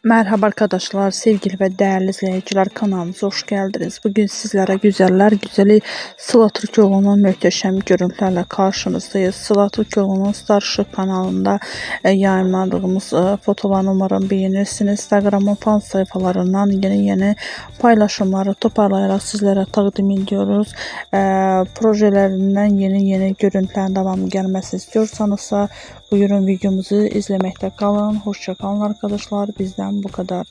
Merhaba arkadaşlar, sevgili ve değerli izleyiciler, kanalımıza hoş geldiniz. Bugün sizlere güzeller güzeli Sıla Türkoğlu'nun muhteşem görüntülerle karşınızdayız. Sıla Türkoğlu'nun Starship kanalında yayınladığımız fotolarını umarım beğenirsiniz. Instagram'ın fan sayfalarından yeni paylaşımları toparlayarak sizlere takdim ediyoruz. Projelerinden yeni görüntülerin devamı gelmesi istiyorsanız buyurun videomuzu izlemekte kalın. Hoşça kalın arkadaşlar. Bizden bu kadar.